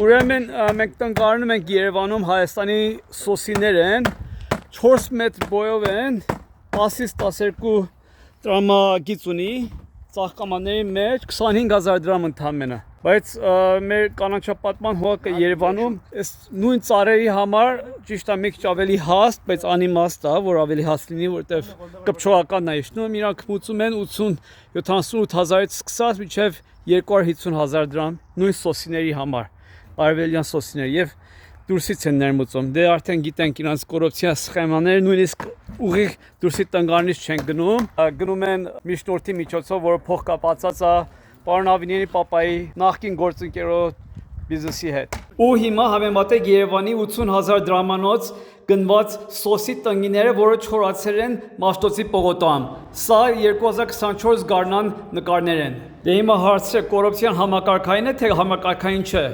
Ուրեմն մենք տնկարանում ենք Երևանում Հայաստանի սոսիներ են 4 մետր բոյով են 10-ից 12 տրամագիծ ունի ծաղկամանների մեջ 25,000 դրամ ընդամենը բայց մեր կանաչապատման հողը Երևանում այս նույն ծառերի համար ճիշտ է մի քիչ ավելի հաստ բայց անիմաստ է որ ավելի հաստ լինի որտեվ կպչողական է իջնում իրանք մուծում են 80-78,000-ից սկսած մինչև 250,000 դրամ նույն սոսիների համար արևելյան սոսիներ եւ դուրսից են ներմուծում դե արդեն գիտենք իրանց կոռուպցիա սխեմաները նույնիսկ ուղիղ դուրսի տնկարանից չեն գնում են միջնորդի միջոցով որը փոխկապացած է պարոն Ավինյանի պապայի նախկին գործընկերոջ բիզնեսի հետ ու հիմա համեմատեք Երևանի 80,000 դրամանոց գնված սոսի տնկիները որը չորացել են Մաշտոցի պողոտայում սա 2024 գարնան նկարներ են դե հիմա հարցը կոռուպցիան համակարգային է թե համակարգային չէ